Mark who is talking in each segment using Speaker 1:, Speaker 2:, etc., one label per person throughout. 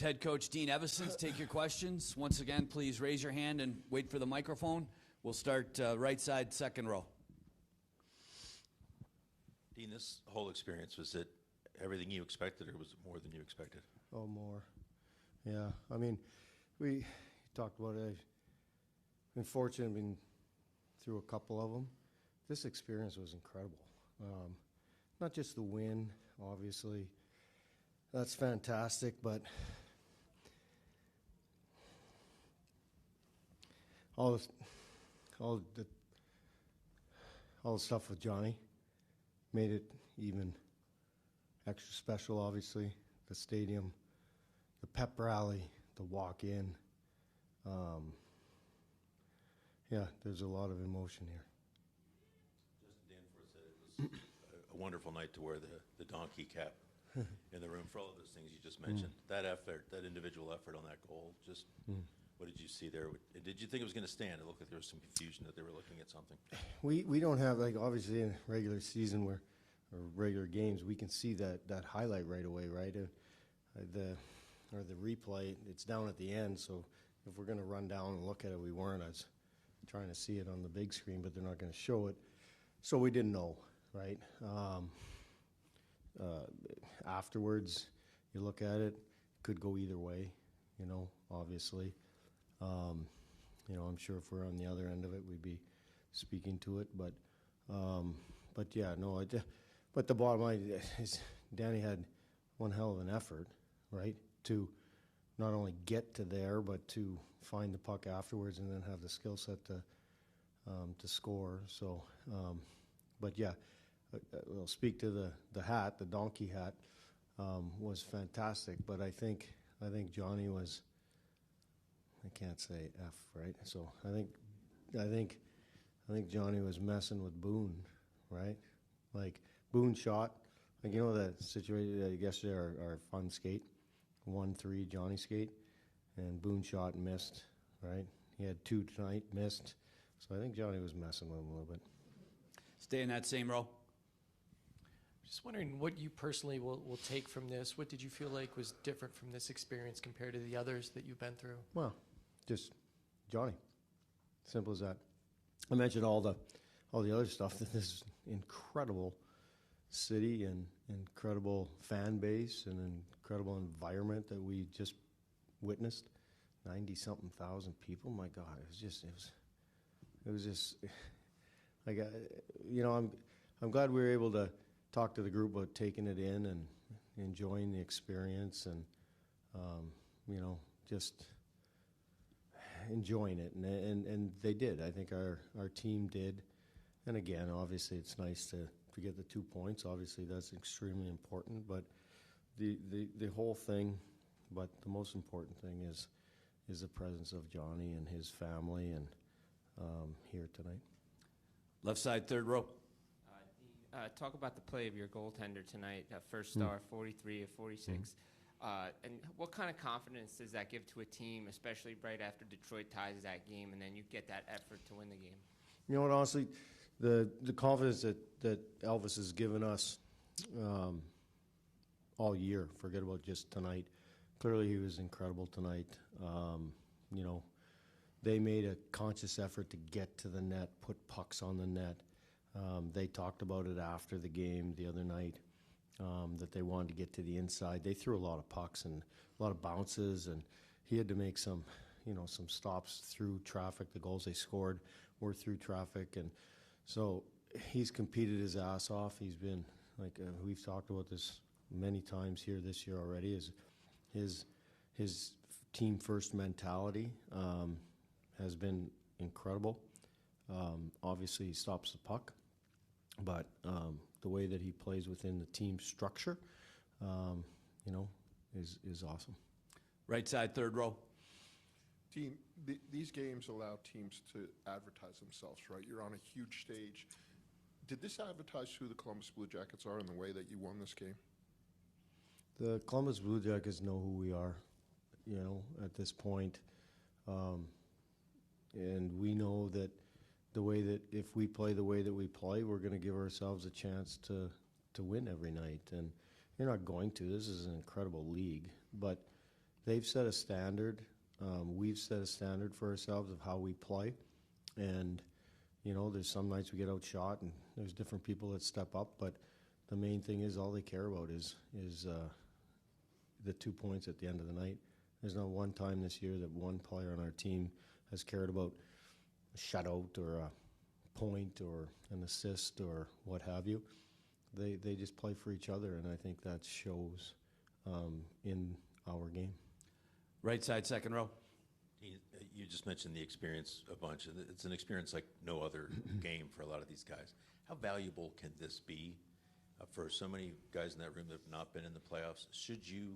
Speaker 1: Head coach Dean Evason, take your questions. Once again, please raise your hand and wait for the microphone. We'll start right side, second row.
Speaker 2: Dean, this whole experience, was it everything you expected, or was it more than you expected?
Speaker 3: Oh, more. Yeah, I mean, we talked about it. I've been fortunate, I've been through a couple of them. This experience was incredible. Not just the win, obviously. That's fantastic, but all the stuff with Johnny made it even extra special, obviously. The stadium, the pep rally, the walk-in. Yeah, there's a lot of emotion here.
Speaker 2: Justin Danforth said it was a wonderful night to wear the donkey cap in the room for all of those things you just mentioned. That effort, that individual effort on that goal, just what did you see there? Did you think it was going to stand? It looked like there was some confusion that they were looking at something.
Speaker 3: We don't have, like, obviously in a regular season or regular games, we can see that highlight right away, right? The replay, it's down at the end, so if we're going to run down and look at it, we weren't. I was trying to see it on the big screen, but they're not going to show it. So we didn't know, right? Afterwards, you look at it, could go either way, obviously. I'm sure if we're on the other end of it, we'd be speaking to it. But yeah, no. But the bottom line is Danny had one hell of an effort, right, to not only get to there, but to find the puck afterwards and then have the skill set to score. So, but yeah, we'll speak to the hat, the donkey hat, was fantastic. But I think Johnny was, I can't say F, right? So I think Johnny was messing with Boone, right? Like Boone shot, like that situation. I guess our fun skate, 1-3 Johnny skate, and Boone shot and missed, right? He had 2 tonight, missed. So I think Johnny was messing with him a little bit.
Speaker 1: Stay in that same row.
Speaker 4: Just wondering what you personally will take from this. What did you feel like was different from this experience compared to the others that you've been through?
Speaker 3: Well, just Johnny. Simple as that. I mentioned all the other stuff. That this is incredible city and incredible fan base and an incredible environment that we just witnessed. 90-something thousand people. My God, it was just like I'm glad we were able to talk to the group about taking it in and enjoying the experience and just enjoying it, and they did. I think our team did. And again, obviously, it's nice to get the 2 points. Obviously, that's extremely important. But the whole thing, but the most important thing is the presence of Johnny and his family and here tonight.
Speaker 1: Left side, third row.
Speaker 5: Talk about the play of your goaltender tonight. First star, 43 of 46. And what kind of confidence does that give to a team, especially right after Detroit ties that game, and then you get that effort to win the game?
Speaker 3: You know what, honestly, the confidence that Elvis has given us all year, forget about just tonight. Clearly he was incredible tonight. They made a conscious effort to get to the net, put pucks on the net. They talked about it after the game the other night, that they wanted to get to the inside. They threw a lot of pucks and a lot of bounces, and he had to make some stops through traffic. The goals they scored were through traffic, and so he's competed his ass off. He's been, like we've talked about this many times here this year already, is his team first mentality has been incredible. Obviously, he stops the puck, but the way that he plays within the team structure, is awesome.
Speaker 1: Right side, third row.
Speaker 6: Dean, these games allow teams to advertise themselves, right? You're on a huge stage. Did this advertise who the Columbus Blue Jackets are in the way that you won this game?
Speaker 3: The Columbus Blue Jackets know who we are, at this point. And we know that the way that if we play the way that we play, we're going to give ourselves a chance to win every night. And you're not going to. This is an incredible league. But they've set a standard. We've set a standard for ourselves of how we play, and you know, there's some nights we get outshot, and there's different people that step up. But the main thing is all they care about is the 2 points at the end of the night. There's not one time this year that one player on our team has cared about a shutout or a point or an assist or what have you. They just play for each other, and I think that shows in our game.
Speaker 1: Right side, second row.
Speaker 2: You just mentioned the experience a bunch, and it's an experience like no other game for a lot of these guys. How valuable can this be for so many guys in that room that have not been in the playoffs? Should you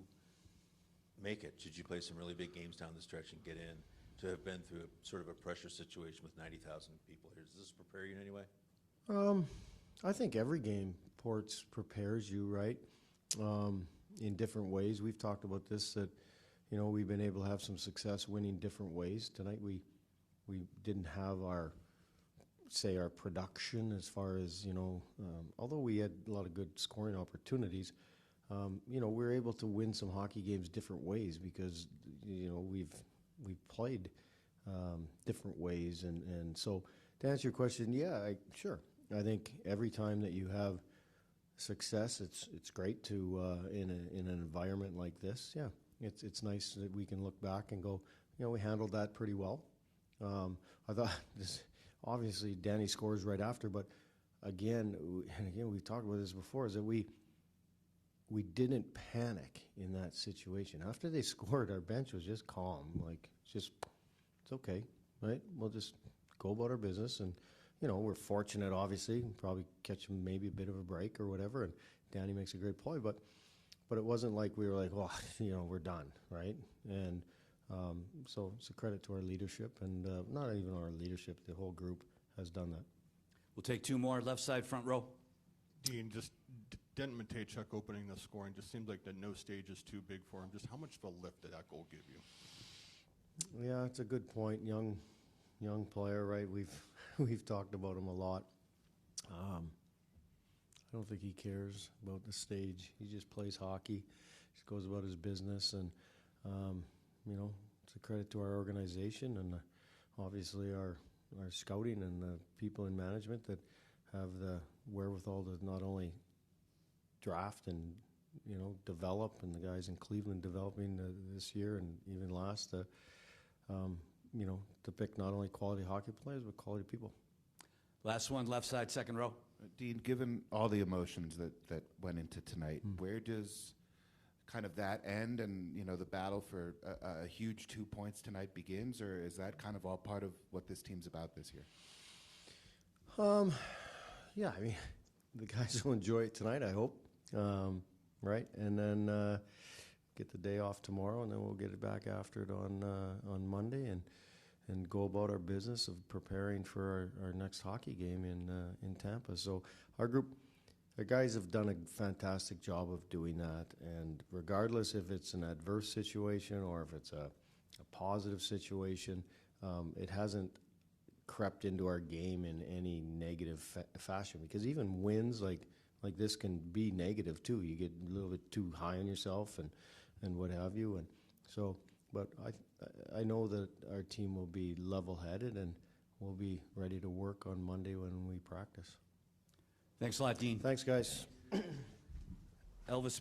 Speaker 2: make it? Should you play some really big games down the stretch and get in? To have been through a sort of a pressure situation with 90,000 people here, does this prepare you in any way?
Speaker 3: I think every game Ports prepares you, right? In different ways. We've talked about this, that you know, we've been able to have some success winning different ways. Tonight we didn't have our production as far as, you know, although we had a lot of good scoring opportunities, you know, we're able to win some hockey games different ways because, you know, we've played different ways. And so to answer your question, yeah, sure. I think every time that you have success, it's great to, in an environment like this, yeah. It's nice that we can look back and go, you know, we handled that pretty well. I thought this, obviously Danny scores right after, but again, we've talked about this before, is that we didn't panic in that situation. After they scored, our bench was just calm, like it's okay, right? We'll just go about our business, and you know, we're fortunate, obviously, probably catch maybe a bit of a break or whatever, and Danny makes a great play, but it wasn't like we were like, well, you know, we're done, right? And so it's a credit to our leadership, and not even our leadership, the whole group has done that.
Speaker 1: We'll take two more. Left side, front row.
Speaker 7: Dean, just Denton Matejchuk opening the scoring, just seems like that no stage is too big for him. Just how much of a lift did that goal give you?
Speaker 3: Yeah, it's a good point. Young player, right? We've talked about him a lot. I don't think he cares about the stage. He just plays hockey. Just goes about his business, and you know, it's a credit to our organization and obviously our scouting and the people in management that have the wherewithal to not only draft and, you know, develop, and the guys in Cleveland developing this year and even last, you know, to pick not only quality hockey players but quality people.
Speaker 1: Last one, left side, second row.
Speaker 8: Dean, given all the emotions that went into tonight, where does kind of that end, and you know, the battle for a huge 2 points tonight begins, or is that kind of all part of what this team's about this year?
Speaker 3: Yeah, I mean, the guys will enjoy it tonight, I hope, right? And then get the day off tomorrow, and then we'll get it back after it on Monday, and go about our business of preparing for our next hockey game in Tampa. So our group, the guys have done a fantastic job of doing that, and regardless if it's an adverse situation or if it's a positive situation, it hasn't crept into our game in any negative fashion, because even wins like this can be negative too. You get a little bit too high on yourself and what have you, and so, but I know that our team will be level-headed, and we'll be ready to work on Monday when we practice.
Speaker 1: Thanks a lot, Dean.
Speaker 3: Thanks, guys.
Speaker 1: Elvis.